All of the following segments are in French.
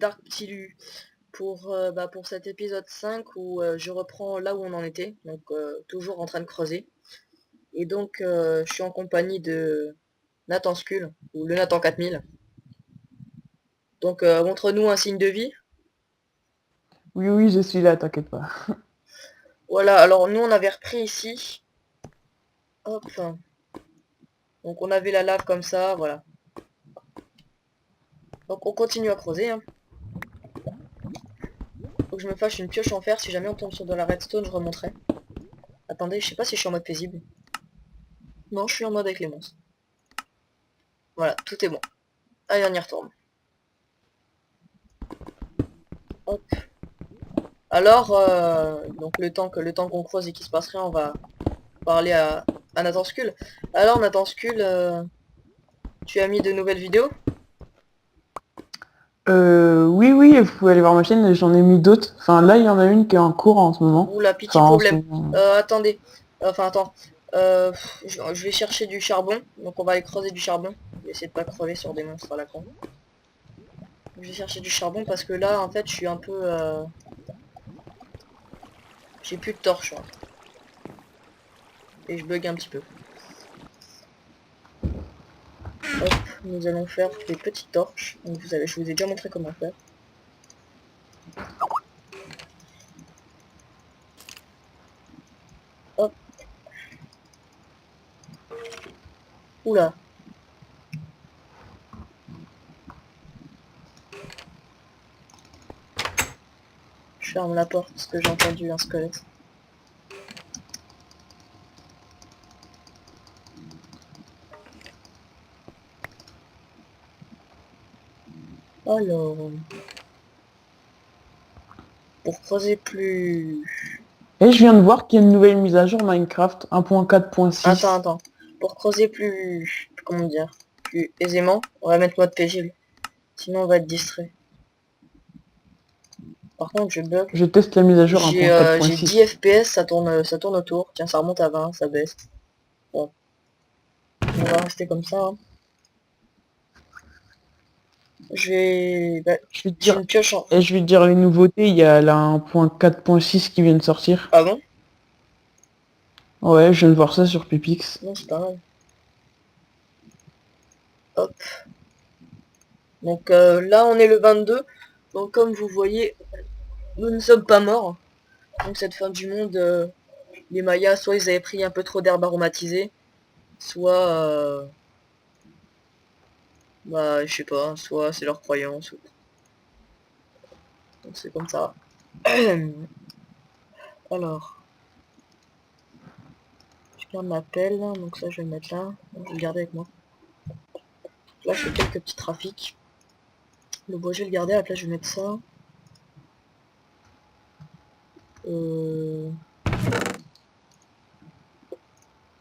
Darktilu pour cet épisode 5 où je reprends là où on en était, donc toujours en train de creuser. Et donc je suis en compagnie de Nathan Skull, ou le Nathan 4000. Donc montre-nous un signe de vie. Oui, oui, je suis là, t'inquiète pas. Voilà, alors nous on avait repris ici. Hop. Donc on avait la lave comme ça, voilà. Donc on continue à creuser, hein. Faut que je me fasse une pioche en fer, si jamais on tombe sur de la redstone, je remonterai. Attendez, je sais pas si je suis en mode paisible. Non, je suis en mode avec les monstres. Voilà, tout est bon. Allez, on y retourne. Hop. Alors, donc le temps qu'on creuse et qu'il se passe rien, on va parler à Nathan Skull. Alors Nathan Skull, tu as mis de nouvelles vidéos? Oui, oui, vous pouvez aller voir ma chaîne, j'en ai mis d'autres. Enfin, là, il y en a une qui est en cours en ce moment. Oula, petit Enfin, en ce problème. moment. Attendez. Enfin, attends. Je vais chercher du charbon. Donc on va aller creuser du charbon. Je vais essayer de pas crever sur des monstres à la con. Je vais chercher du charbon parce que là, en fait, je suis un peu... J'ai plus de torche, hein. Et je bug un petit peu. Hop, nous allons faire des petites torches. Donc je vous ai déjà montré comment faire. Hop. Oula. Je ferme la porte parce que j'ai entendu un squelette. Alors... Pour creuser plus... Et je viens de voir qu'il y a une nouvelle mise à jour Minecraft Attends, 1.4.6. attends. Pour creuser plus... Comment dire? Plus aisément, on va mettre mode paisible. Sinon on va être distrait. Par contre je bug. Je teste la mise à jour J'ai 10 1.4.6. FPS, ça tourne autour. Tiens, ça remonte à 20, ça baisse. Bon, on va rester comme ça, hein. Je vais te J'ai dire, une pioche en... et je vais te dire les nouveautés, il y a la 1.4.6 qui vient de sortir. Ah bon? Ouais, je viens de voir ça sur Pepix. Non, c'est pas mal. Hop. Donc là on est le 22. Donc comme vous voyez, nous ne sommes pas morts. Donc cette fin du monde, les Mayas, soit ils avaient pris un peu trop d'herbe aromatisée, soit... bah je sais pas, soit c'est leur croyance. Donc c'est comme ça. Alors, je garde ma pelle, donc ça je vais le mettre là. Donc, je vais le garder avec moi. Là je fais quelques petits trafics. Le bois je vais le garder, à la place je vais mettre ça.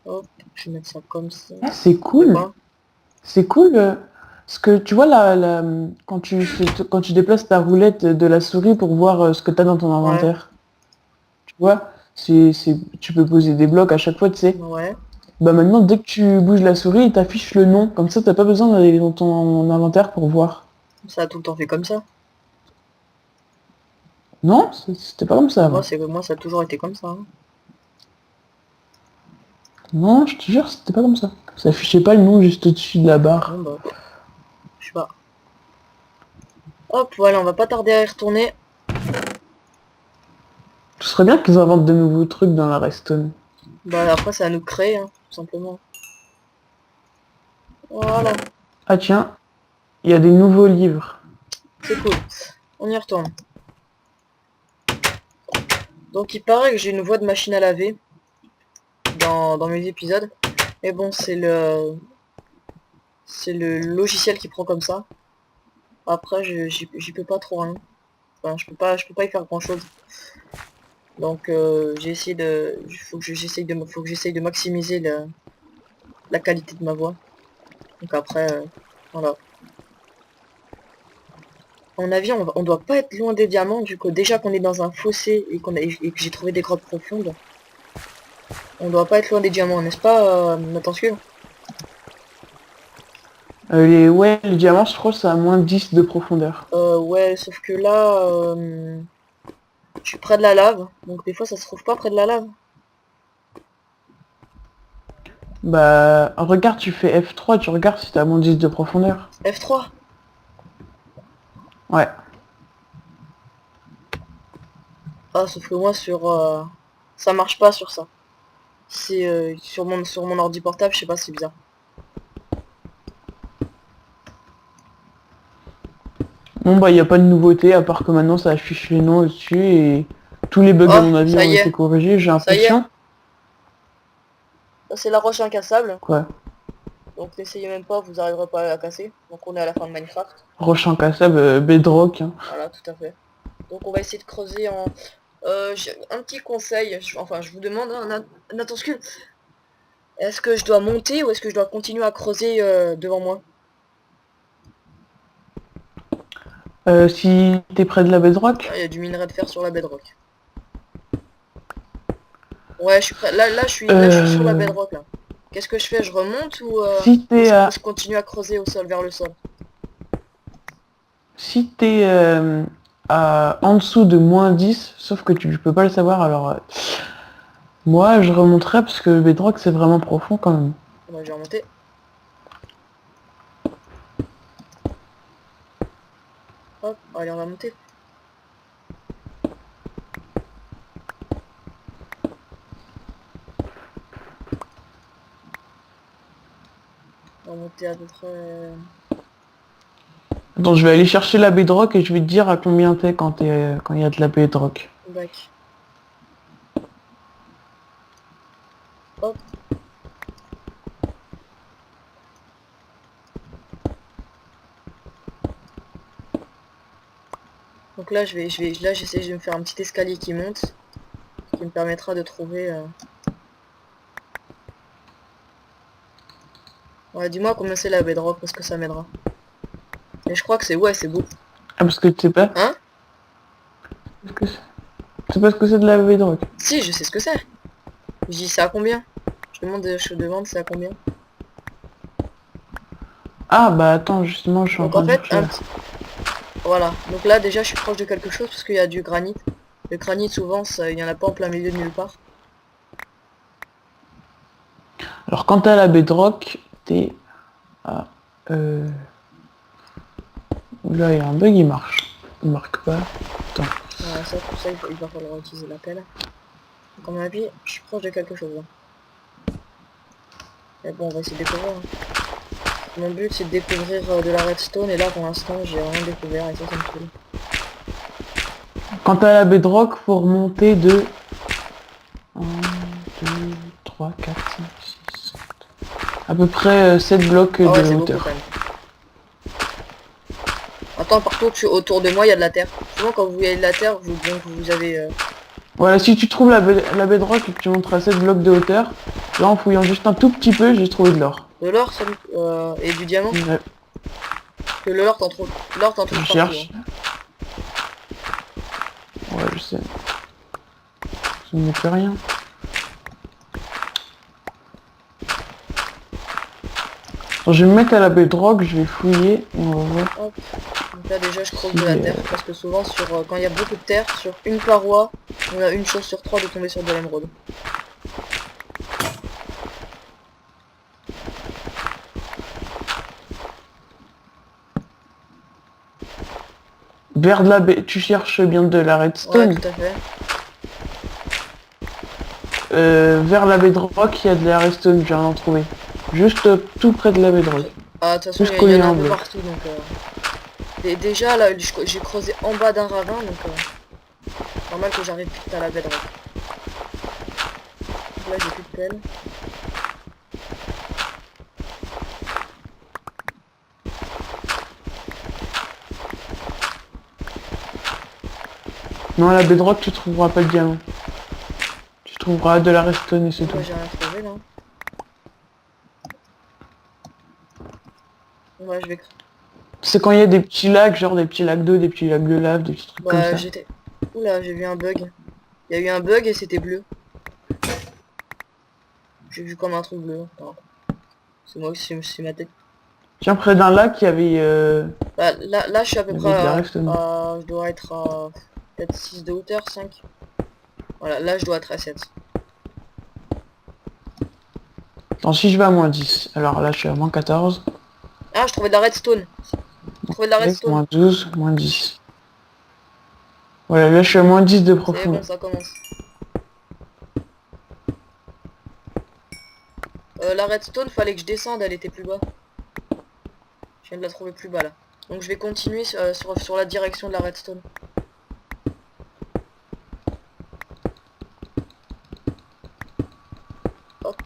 Hop, je vais mettre ça comme ça. Ah, c'est De cool. quoi? C'est cool. Parce que tu vois, quand tu déplaces ta roulette de la souris pour voir ce que tu as dans ton Ouais, inventaire, tu vois, tu peux poser des blocs à chaque fois, tu sais. ouais. Bah maintenant, dès que tu bouges la souris, il t'affiche le nom. Comme ça, t'as pas besoin d'aller dans ton inventaire pour voir. Ça a tout le temps fait comme ça. Non, c'était pas comme ça Moi, avant. moi ça a toujours été comme ça, hein. Non, je te jure, c'était pas comme ça. Ça affichait pas le nom juste au-dessus de la Bon barre. bah, je sais pas. Hop, voilà, on va pas tarder à y retourner. Ce serait bien qu'ils inventent de nouveaux trucs dans la Redstone. Bah après ça nous crée, hein, tout simplement. Voilà, Ah tiens, il y a des nouveaux livres. c'est cool. On y retourne. Donc il paraît que j'ai une voix de machine à laver dans mes épisodes. Mais bon, c'est le logiciel qui prend comme ça. Après, j'y peux pas trop rien. Enfin, je peux pas y faire grand chose. Donc j'ai essayé de, faut que j'essaye de maximiser la qualité de ma voix. Donc après, voilà. À mon avis, on doit pas être loin des diamants, du coup, déjà qu'on est dans un fossé et que j'ai trouvé des grottes profondes. On doit pas être loin des diamants, n'est-ce pas, attention. Ouais, les diamants, je crois que c'est à moins 10 de profondeur. Ouais, sauf que là, je suis près de la lave, donc des fois ça se trouve pas près de la lave. Bah, regarde, tu fais F3, tu regardes si t'as à moins 10 de profondeur. F3. Ouais. Ah, sauf que moi ça marche pas sur ça. C'est sur mon ordi portable, je sais pas, c'est bizarre. Bon, bah, y a pas de nouveauté, à part que maintenant ça affiche les noms au-dessus et tous les bugs, à Oh, mon avis, ça ont y été est, corrigés, j'ai ça y est. l'impression. Ça c'est la roche incassable, Quoi? donc n'essayez même pas, vous arriverez pas à la casser. Donc on est à la fin de Minecraft. Roche incassable, Bedrock, hein. Voilà, tout à fait. Donc on va essayer de creuser en... j'ai un petit conseil, enfin je vous demande, hein, Nathan, est-ce que je dois monter ou est-ce que je dois continuer à creuser devant moi? Si t'es près de la Bedrock, Ah, il y a du minerai de fer sur la bedrock. Ouais, je suis prêt. Là, je suis sur la euh, bedrock, là. Qu'est-ce que je fais? Je remonte si t'es ou à, je continue à creuser au sol, vers le sol? si t'es en dessous de moins 10, sauf que tu peux pas le savoir, alors moi je remonterais parce que Bedrock c'est vraiment profond quand même. Bah, je vais remonter. Hop, allez, on va monter. On va monter à peu près... Attends, je vais aller chercher la Bedrock et je vais te dire à combien t'es quand il y a de la Bedrock. Bac. Hop. Donc là, là, j'essaie de me faire un petit escalier qui monte, qui me permettra de trouver... Ouais, dis-moi combien c'est la bedrock, parce que ça m'aidera. Mais je crois que c'est... Ouais, c'est beau. Ah parce que tu sais pas? Hein? Parce que tu sais pas ce que c'est de la Bedrock? Si, je sais ce que c'est. Je dis, c'est à combien? Je demande c'est à combien? Ah bah attends, justement je suis en Donc train en de fait, chercher là. voilà. Donc là, déjà, je suis proche de quelque chose, parce qu'il y a du granit. Le granit, souvent, il n'y en a pas en plein milieu de nulle part. Alors quand t'as la Bedrock, t'es à... Euh... Là il y a un bug, il marche. Il marque pas. Attends. Voilà, ça, pour ça, il va falloir utiliser la pelle. Donc à mon avis, je suis proche de quelque chose, là. Mais bon, on va essayer de découvrir, hein. Mon but, c'est de découvrir de la redstone, et là, pour l'instant, j'ai rien découvert, et ça me saoule. Quand t'as la Bedrock, faut remonter de 1, 2, 3, 4, 5, 6, 7. À peu près 7 blocs Ah de ouais, c'est beaucoup, hauteur. quand même. Attends, partout autour de moi, il y a de la terre. Souvent, quand vous voyez de la terre, vous avez... Voilà, si tu trouves la Bedrock et que tu montres à 7 blocs de hauteur, là en fouillant juste un tout petit peu, j'ai trouvé de l'or. de l'or et du diamant. Ouais, Que l'or, t'en trouves je partout, cherche. hein. Ouais, je sais. Je ne plus rien. Alors, je vais me mettre à la Bedrock, je vais fouiller et on va voir Hop. Donc là, déjà, je creuse si... de la terre. Parce que souvent, quand il y a beaucoup de terre, sur une paroi, on a une chance sur trois de tomber sur de l'émeraude. vers de la tu cherches bien de la Ouais, redstone. tout à fait. Vers la Bedrock, il y a de la redstone, je viens d'en trouver. Juste tout près de la Bedrock. Ah, de toute façon, Juste il y collé en a à un un peu bloc. partout, donc... Déjà, là, j'ai creusé en bas d'un ravin, donc... normal que j'arrive vite à la bedrock. Donc là, j'ai plus de pelle. Non, à la Bedrock, tu trouveras pas de diamant. Tu trouveras de la redstone et c'est tout. Moi, j'ai rien trouvé, là. Ouais, je vais... C'est quand il y a des petits lacs, genre des petits lacs d'eau, des petits lacs de lave, des petits trucs comme Bah, ça. j'étais... Oula, j'ai vu un bug. Il y a eu un bug et c'était bleu. J'ai vu comme un truc bleu. Enfin, c'est moi aussi, c'est ma tête. Tiens, près d'un lac, il y avait... Bah, là, je suis à peu il y près avait de la redstone. je dois être à peut-être 6 de hauteur, 5. Voilà, là, je dois être à 7. Attends, si je vais à -10. Alors là, je suis à -14. Ah, je trouvais de la redstone. Je trouvais de la Ok, redstone. -12, -10. Voilà, là, je suis à -10 de C'est bon, profondeur. ça commence. La redstone, fallait que je descende, elle était plus bas. Je viens de la trouver plus bas, là. Donc, je vais continuer sur la direction de la redstone. Hop.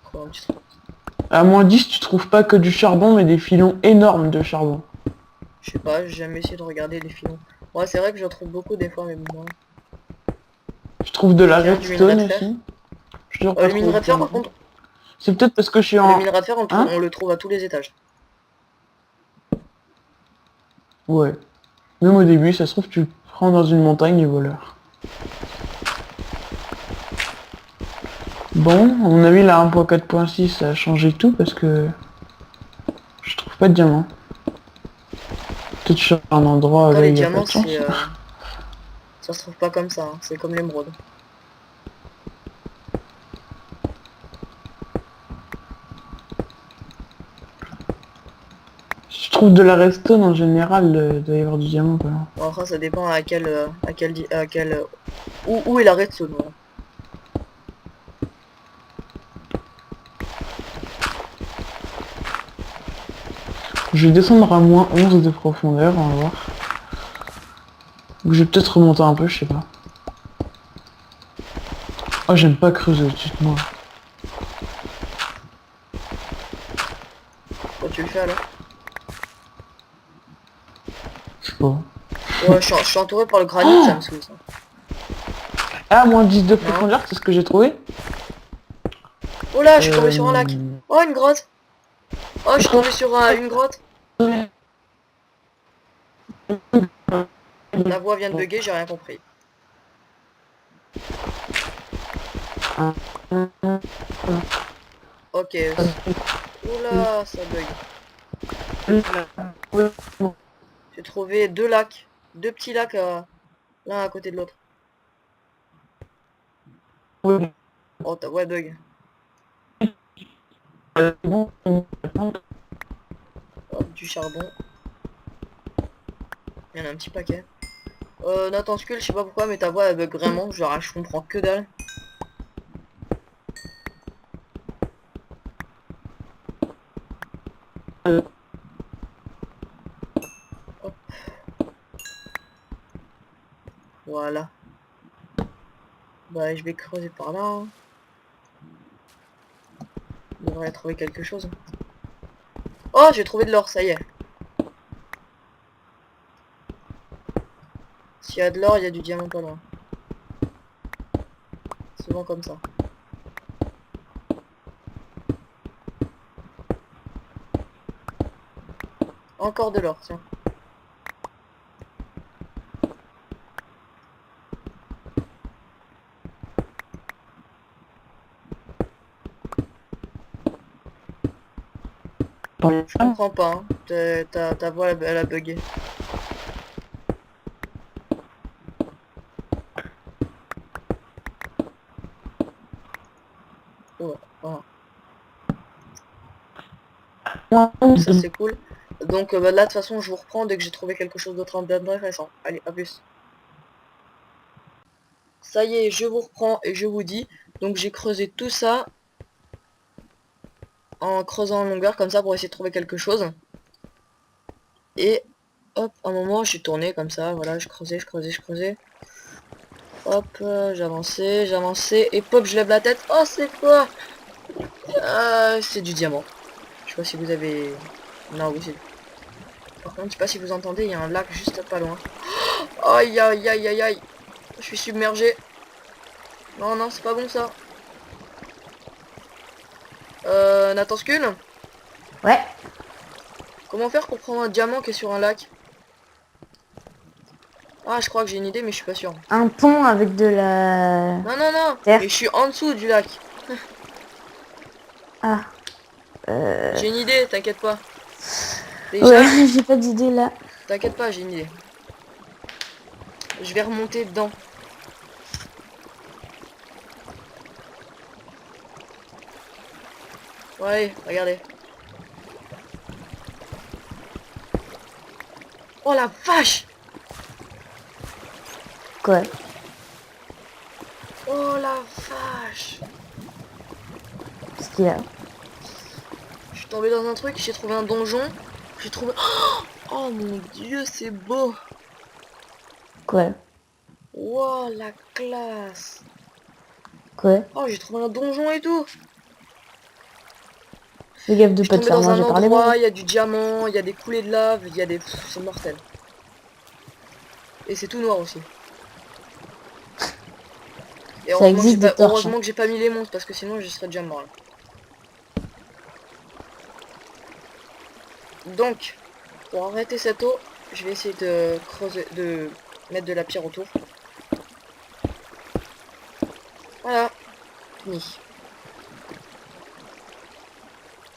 Trouve un petit truc. À -10, tu trouves pas que du charbon, mais des filons énormes de charbon. Je sais pas, j'ai jamais essayé de regarder les filons. Ouais, c'est vrai que j'en trouve beaucoup des fois, mais bon. Je trouve de la Tiens, du minerai redstone de fer. aussi. Je toujours pas Le trouvé minerai de de fer, diamant. par contre, C'est peut-être parce que je suis le en... minerai de fer, Hein? on le trouve à tous les étages. Ouais. Même au début, ça se trouve, tu le prends dans une montagne, les voleurs. Bon, à mon avis, la 1.4.6, ça a changé tout parce que je trouve pas de diamant. Peut-être sur un endroit Après, là, les il n'y a pas diamants, de chance. ça se trouve pas comme ça, hein. C'est comme l'émeraude. Si tu trouves de la redstone, en général, il doit y avoir du diamant, quoi. Bon, après, ça dépend où est la redstone, voilà. Je vais descendre à -11 de profondeur, on va voir. Ou je vais peut-être remonter un peu, je sais pas. Oh, j'aime pas creuser au-dessus de moi. Quand tu le fais, alors. Je sais pas. Ouais, je suis entouré par le granit, ça me saoule, ça. Ah, -10 de Non. profondeur, c'est ce que j'ai trouvé. Oh là, je suis tombé sur un lac. Euh... Oh, une grotte. Oh, je suis tombé sur une grotte. La voix vient de bugger, j'ai rien compris. Ok. Oula, ça bug. J'ai trouvé deux lacs. Deux petits lacs, l'un à côté de l'autre. Oh, ta voix bug. Hop, du charbon. Il y en a un petit paquet. Nathan Skull, je sais pas pourquoi, mais ta voix elle bug vraiment. Genre, je comprends que dalle. Hop. Voilà. Bah, je vais creuser par là, hein. On devrait trouver quelque chose. Oh, j'ai trouvé de l'or, ça y est. S'il y a de l'or, il y a du diamant pas loin. Souvent comme ça. Encore de l'or, tiens. Je comprends pas, hein. Ta voix, elle a bugué. Oh, voilà. Ça c'est cool. Donc bah, là de toute façon je vous reprends dès que j'ai trouvé quelque chose d'autre d'intéressant. Allez, à plus. Ça y est, je vous reprends et je vous dis. Donc j'ai creusé tout ça en creusant en longueur comme ça pour essayer de trouver quelque chose. Et hop, à un moment j'ai tourné comme ça, voilà, je creusais, je creusais, je creusais. Hop, j'avançais, et pop, je lève la tête. Oh, c'est quoi? C'est du diamant. Je sais pas si vous avez... Non, oui, c'est... Par contre, je sais pas si vous entendez, il y a un lac juste pas loin. Aïe, aïe, aïe, aïe, aïe. Je suis submergé. Non, non, c'est pas bon, ça. Nathan Skull, Ouais, comment faire pour prendre un diamant qui est sur un lac? Ah, je crois que j'ai une idée, mais je suis pas sûr. un pont avec de la Non, non, non. terre. Mais je suis en dessous du lac. Ah, J'ai une idée, t'inquiète pas. Déjà, Ouais, j'ai pas d'idée là. t'inquiète pas, j'ai une idée. Je vais remonter dedans. Ouais, regardez. Oh la vache! Quoi? Oh la vache! Qu'est-ce qu'il y a? Je suis tombé dans un truc, j'ai trouvé un donjon. J'ai trouvé... Oh mon dieu, c'est beau! Quoi? Wow, la classe! Quoi? Oh, j'ai trouvé un donjon et tout! Fais gaffe de Je suis pas te tombé faire dans un manger par les endroit, balles. il y a du diamant, il y a des coulées de lave, il y a des... C'est mortel. Et c'est tout noir aussi. Et Ça existe des torches. heureusement que j'ai pas mis les monstres parce que sinon je serais déjà mort là. Donc, pour arrêter cette eau, je vais essayer de creuser, de mettre de la pierre autour. Voilà, fini.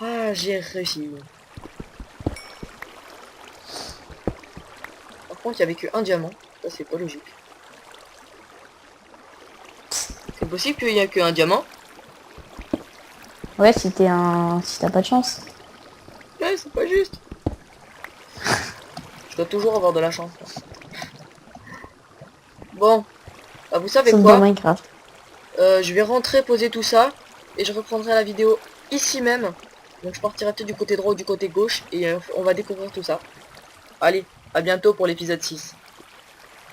Ah, j'ai réussi. Par contre, il y avait que un diamant. Ça, c'est pas logique. C'est possible qu'il y a que un diamant? Ouais, si t'es un... Si t'as pas de chance. Ouais, c'est pas juste. Je dois toujours avoir de la chance. Bon, bah, vous savez Sauf quoi? dans Minecraft. Je vais rentrer, poser tout ça, et je reprendrai la vidéo ici même. Donc je partirai peut-être du côté droit ou du côté gauche, et on va découvrir tout ça. Allez, à bientôt pour l'épisode 6.